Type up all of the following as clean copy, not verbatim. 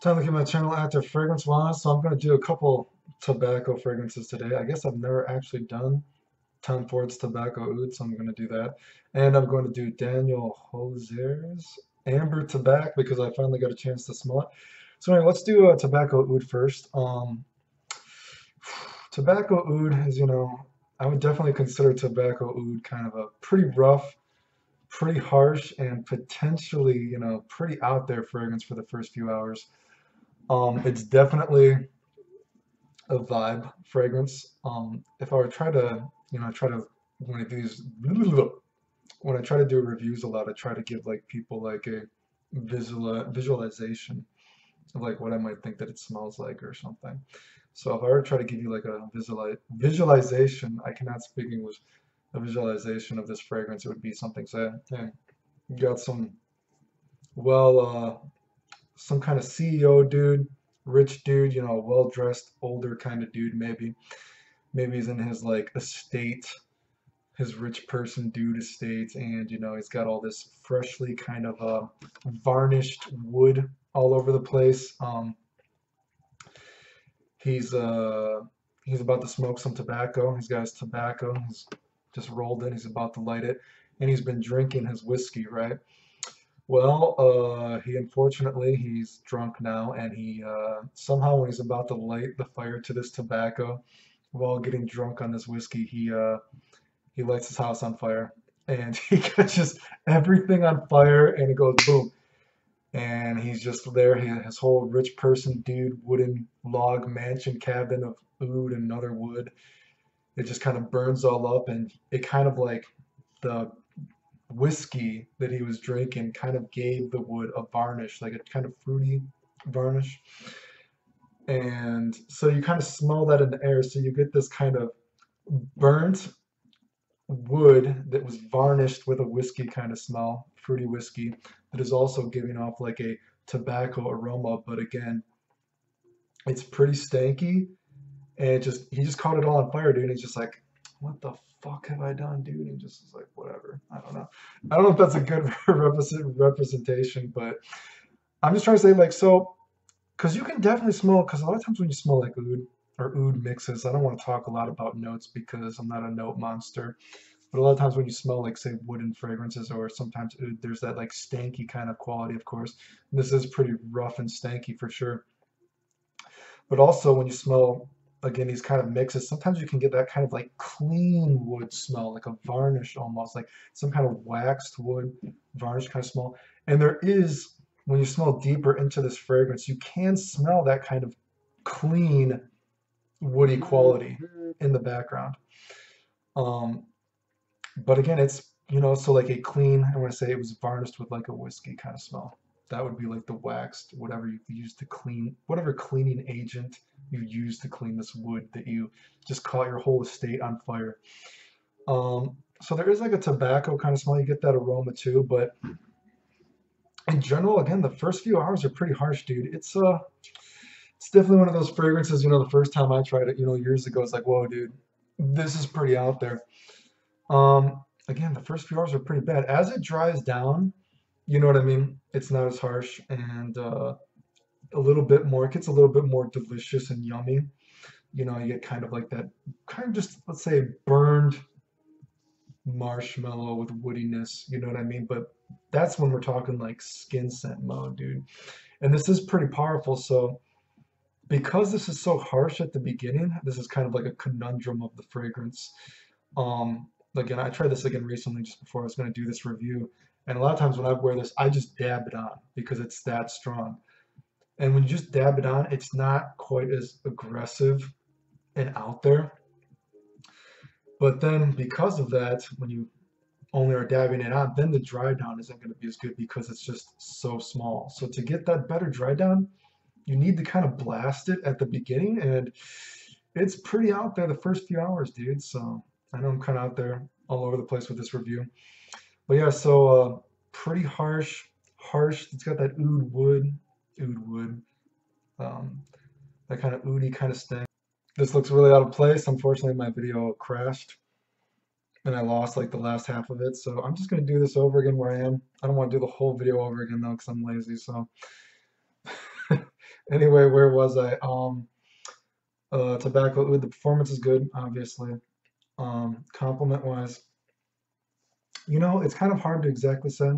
Time to keep my channel active fragrance wise, so I'm going to do a couple tobacco fragrances today. I guess I've never actually done Tom Ford's Tobacco Oud, so I'm going to do that. And I'm going to do Daniel Josier's Amber Tobacco because I finally got a chance to smell it. So anyway, let's do Tobacco Oud first. Tobacco Oud is, I would definitely consider Tobacco Oud kind of a pretty rough, pretty harsh, and potentially, pretty out there fragrance for the first few hours. It's definitely a vibe fragrance. If I were to try to, I try to when I do these when I try to do reviews a lot, I try to give like people like a visualization of like what I might think that it smells like or something. So if I were to try to give you like a visualization, I cannot speak English. A visualization of this fragrance, it would be something say, hey, you got well, some kind of CEO dude, rich dude, well dressed, older kind of dude, maybe. Maybe he's in his like estate, his rich person dude estate, and he's got all this freshly kind of varnished wood all over the place. He's uh he's about to smoke some tobacco. He's got his tobacco. He's just rolled it. He's about to light it, and he's been drinking his whiskey, right? Well, he unfortunately he's drunk now, and he somehow when he's about to light the fire to this tobacco, while getting drunk on this whiskey, he lights his house on fire, and he catches everything on fire, and it goes boom, and he's just there. His whole rich person dude wooden log mansion cabin of oud and other wood. It just kind of burns all up, and it kind of like the whiskey that he was drinking kind of gave the wood a varnish, like a kind of fruity varnish. And so you kind of smell that in the air. So you get this kind of burnt wood that was varnished with a whiskey kind of smell, fruity whiskey, that is also giving off like a tobacco aroma. But again, it's pretty stanky. And he just caught it all on fire, dude. And he's just like, what the fuck have I done, dude? And he just is like, whatever. I don't know. I don't know if that's a good representation, but I'm just trying to say, like, so, because you can definitely smell, because a lot of times when you smell like oud or oud mixes, I don't want to talk a lot about notes because I'm not a note monster. But a lot of times when you smell like say wooden fragrances or sometimes oud, there's that like stanky kind of quality, of course. And this is pretty rough and stanky for sure. But also when you smell again these kind of mixes, sometimes you can get that kind of like clean wood smell, like a varnish almost, like some kind of waxed wood varnish kind of smell. And there is when you smell deeper into this fragrance, you can smell that kind of clean woody quality in the background. Um, But again, it's, so like a clean, I want to say it was varnished with like a whiskey kind of smell. That would be like the waxed, whatever you use to clean, whatever cleaning agent you use to clean this wood that you just caught your whole estate on fire. So there is like a tobacco kind of smell. You get that aroma too, but in general, again, the first few hours are pretty harsh, dude. It's definitely one of those fragrances, the first time I tried it, years ago, it's like, whoa, dude, this is pretty out there. Again, the first few hours are pretty bad. As it dries down, you know what I mean? It's not as harsh and a little bit more, it gets a little bit more delicious and yummy. You get kind of like that, kind of just, let's say, burned marshmallow with woodiness, you know what I mean? But that's when we're talking like skin scent mode, dude. And this is pretty powerful. So because this is so harsh at the beginning, this is kind of like a conundrum of the fragrance. Again, I tried this again recently just before I was going to do this review. And a lot of times when I wear this, I just dab it on because it's that strong. And when you just dab it on, it's not quite as aggressive and out there. But then because of that, when you only are dabbing it on, then the dry down isn't going to be as good because it's just so small. So to get that better dry down, you need to kind of blast it at the beginning, and it's pretty out there the first few hours, dude. So I know I'm kind of out there all over the place with this review, but yeah. So pretty harsh. It's got that oud wood, um, that kind of oudy kind of stank. This looks really out of place. Unfortunately, my video crashed and I lost like the last half of it. So I'm just gonna do this over again where I am. I don't want to do the whole video over again though because I'm lazy. So Anyway, where was I? Tobacco Oud, the performance is good, obviously. Compliment wise, it's kind of hard to exactly say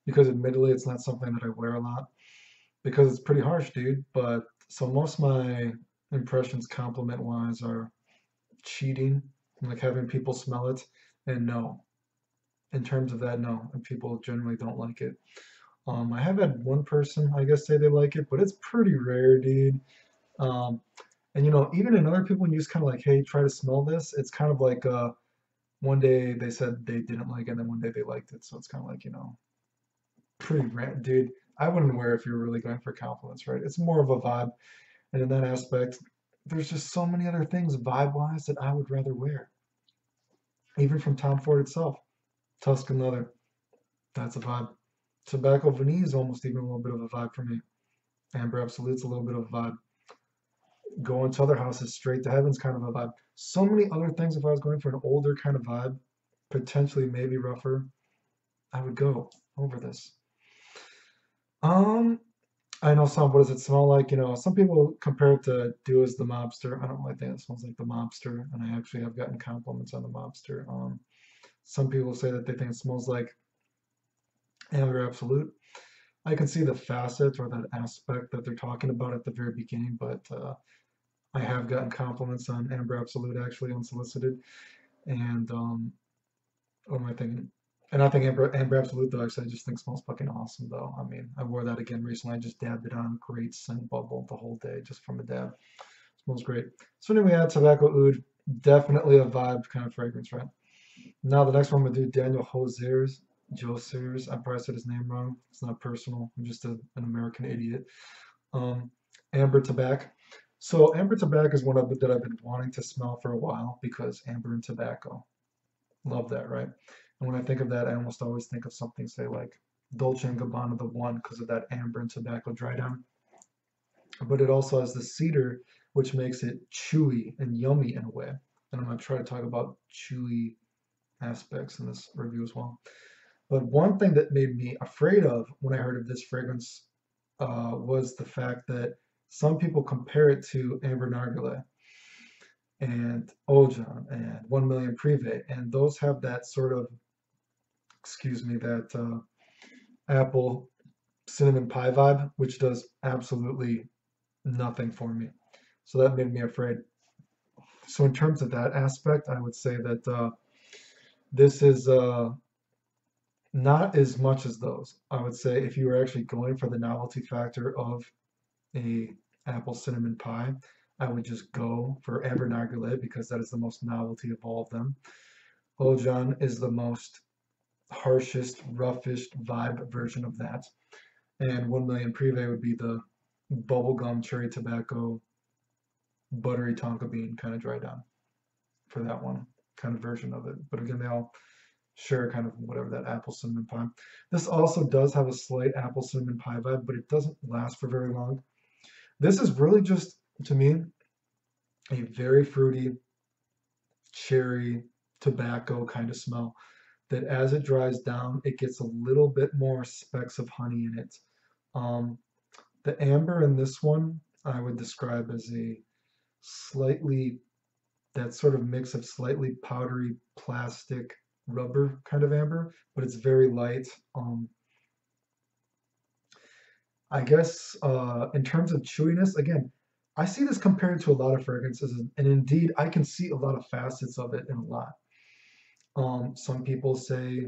because admittedly it's not something that I wear a lot because it's pretty harsh, dude. But so most of my impressions compliment wise are cheating, like having people smell it, and no. In terms of that, no. And people generally don't like it. I have had one person, I guess, say they like it, but it's pretty rare, dude. Um, and even in other people, when you just kind of like, hey, try to smell this, it's kind of like one day they said they didn't like it, and then one day they liked it. So it's kind of like, pretty random, dude. I wouldn't wear if you're really going for compliments, right? It's more of a vibe. And in that aspect, there's just so many other things vibe-wise that I would rather wear. Even from Tom Ford itself. Tuscan leather, that's a vibe. Tobacco Vanille is almost even a little bit of a vibe for me. Amber Absolute's a little bit of a vibe. Going to other houses, straight to heaven's kind of a vibe. So many other things if I was going for an older kind of vibe, potentially maybe rougher, I would go over this. Um, I know some. What does it smell like? Some people compare it to Do as the Mobster. I don't really think it smells like the Mobster, and I actually have gotten compliments on the Mobster. Some people say that they think it smells like Amber Absolute. I can see the facet or that aspect that they're talking about at the very beginning, but I have gotten compliments on Amber Absolute actually unsolicited, and what am I thinking? And I think Amber Absolute though actually I just think smells fucking awesome though. I mean, I wore that again recently. I just dabbed it on, great scent bubble the whole day just from a dab. Smells great. So anyway, we had Tobacco Oud, definitely a vibe kind of fragrance, right? Now the next one we'll do Daniel Josier's. I probably said his name wrong. It's not personal. I'm just an American idiot. Um, Amber Tobacco. So amber tobacco is one that I've been wanting to smell for a while because amber and tobacco. Love that, right? And when I think of that, I almost always think of something, say like Dolce and Gabbana the One because of that amber and tobacco dry down. But it also has the cedar, which makes it chewy and yummy in a way. And I'm going to try to talk about chewy aspects in this review as well. But one thing that made me afraid of when I heard of this fragrance was the fact that some people compare it to Amber Nargile and Ojan and 1 Million Privé, and those have that sort of, excuse me, that apple cinnamon pie vibe, which does absolutely nothing for me. So that made me afraid. So in terms of that aspect, I would say that this is not as much as those. I would say if you were actually going for the novelty factor of a apple cinnamon pie, I would just go for Amber Nargile because that is the most novelty of all of them. Ojan is the most harshest, roughest vibe version of that. And 1 Million Privé would be the bubblegum cherry tobacco, buttery tonka bean kind of dry down for that one kind of version of it. But again, they all share kind of whatever that apple cinnamon pie. This also does have a slight apple cinnamon pie vibe, but it doesn't last for very long. This is really just, to me, a very fruity, cherry, tobacco kind of smell that as it dries down, it gets a little bit more specks of honey in it. Um, the amber in this one, I would describe as a slightly, that sort of mix of slightly powdery plastic rubber kind of amber, but it's very light. I guess in terms of chewiness, again, I see this compared to a lot of fragrances, and indeed, I can see a lot of facets of it in a lot. Some people say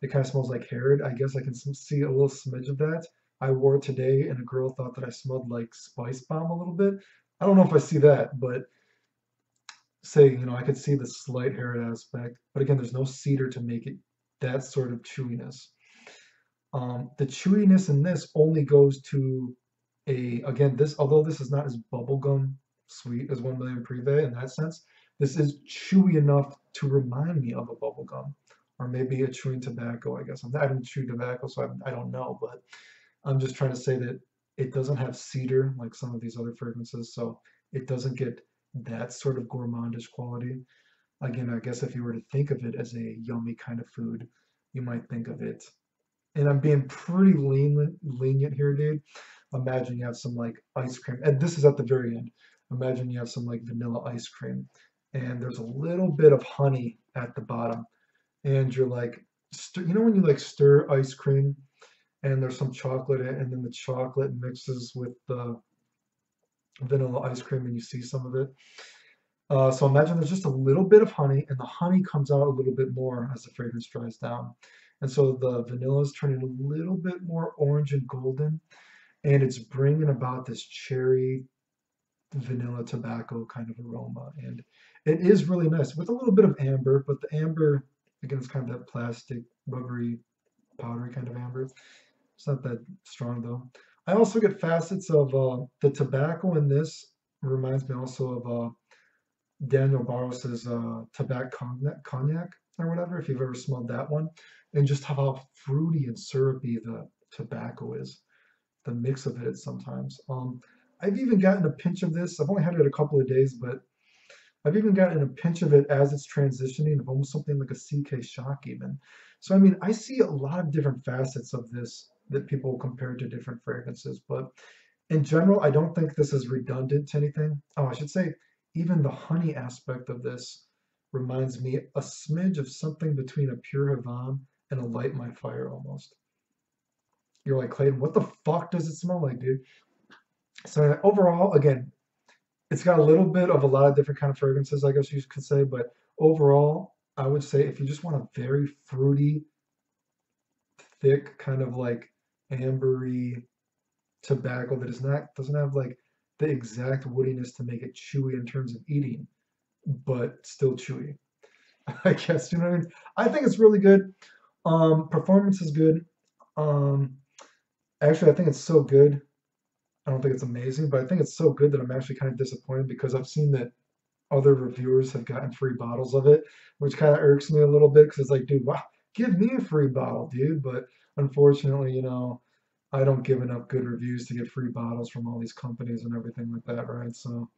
it kind of smells like Herod. I guess I can see a little smidge of that. I wore it today, and a girl thought that I smelled like Spice Bomb a little bit. I don't know if I see that, but say, I could see the slight Herod aspect. But again, there's no cedar to make it that sort of chewiness. The chewiness in this only goes to again, this, although this is not as bubblegum sweet as 1 Million Privé in that sense, this is chewy enough to remind me of a bubblegum or maybe a chewing tobacco, I guess. I haven't chewed tobacco, so I don't know, but I'm just trying to say that it doesn't have cedar like some of these other fragrances, so it doesn't get that sort of gourmandish quality. Again, I guess if you were to think of it as a yummy kind of food, you might think of it, and I'm being pretty lenient here, dude. imagine you have some like ice cream, and this is at the very end. Imagine you have some like vanilla ice cream, and there's a little bit of honey at the bottom, and you're like, you know when you like stir ice cream, and there's some chocolate in it, and then the chocolate mixes with the vanilla ice cream, and you see some of it. So imagine there's just a little bit of honey, and the honey comes out a little bit more as the fragrance dries down. And so the vanilla is turning a little bit more orange and golden, and it's bringing about this cherry vanilla tobacco kind of aroma. And it is really nice with a little bit of amber, but the amber, again, is kind of that plastic, rubbery, powdery kind of amber. It's not that strong though. I also get facets of the tobacco in this reminds me also of Daniel Barros's Tobacco Cognac or whatever, if you've ever smelled that one, and just how fruity and syrupy the tobacco is, the mix of it sometimes. I've even gotten a pinch of this. I've only had it a couple of days, but I've even gotten a pinch of it as it's transitioning of almost something like a CK shock even. So I mean, I see a lot of different facets of this that people compare to different fragrances, but in general, I don't think this is redundant to anything. Oh, I should say, even the honey aspect of this reminds me a smidge of something between a Pure Havane and a Light My Fire almost. You're like, Clayton, what the fuck does it smell like, dude? So overall, again, it's got a little bit of a lot of different kind of fragrances, I guess you could say, but overall, I would say if you just want a very fruity, thick, kind of like ambery tobacco that is not doesn't have like the exact woodiness to make it chewy in terms of eating, but still chewy. I guess you know what I mean. I think it's really good. Performance is good. Um, Actually, I think it's so good. I don't think it's amazing, but I think it's so good that I'm actually kind of disappointed because I've seen that other reviewers have gotten free bottles of it, which kind of irks me a little bit because it's like, dude, wow, give me a free bottle, dude. But unfortunately, I don't give enough good reviews to get free bottles from all these companies and everything like that, right? So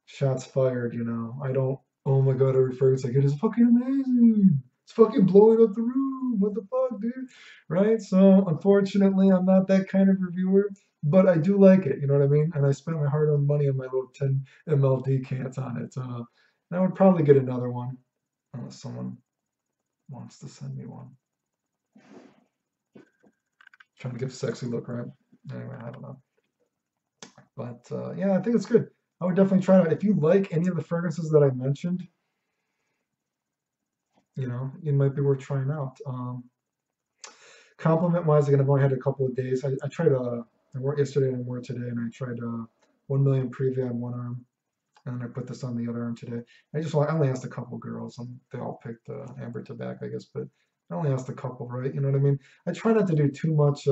shots fired. I don't, oh my God, every fragrance I get is fucking amazing. It's fucking blowing up the room. What the fuck, dude? Right? So unfortunately, I'm not that kind of reviewer, but I do like it. You know what I mean? And I spent my hard-earned money on my little 10 ml decant on it. And I would probably get another one unless someone wants to send me one. Trying to give a sexy look, right? Anyway, I don't know. But yeah, I think it's good. I would definitely try it out. If you like any of the fragrances that I mentioned, it might be worth trying out. Compliment wise, again, I've only had a couple of days. I tried I worked yesterday and I worked today, and I tried 1 million Previa on one arm, and then I put this on the other arm today. I only asked a couple girls, and they all picked Amber Tobacco, I guess, but I only asked a couple, right? You know what I mean? I try not to do too much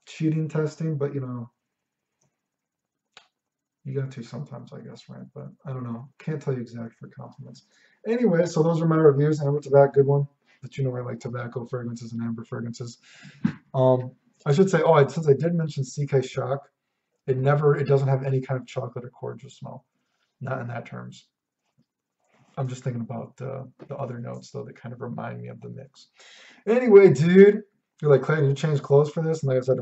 cheating testing, but you got to sometimes, I guess, right? But I don't know. Can't tell you exact for compliments. Anyway, so those are my reviews. Amber Tobacco, good one. But I like tobacco fragrances and amber fragrances. I should say, since I did mention CK Shock, it doesn't have any kind of chocolate or cordial smell. Not in that terms. I'm just thinking about the other notes, though, that kind of remind me of the mix. Anyway, dude, you're like, Clay, you changed clothes for this? And like I said,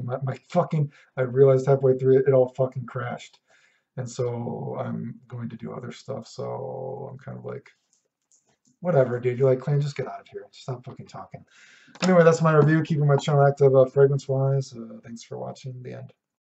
I realized halfway through it all fucking crashed. And so I'm going to do other stuff. So I'm kind of like, whatever, dude. You're like, Clan, just get out of here. Stop fucking talking. Anyway, that's my review. Keeping my channel active fragrance-wise. Thanks for watching. The end.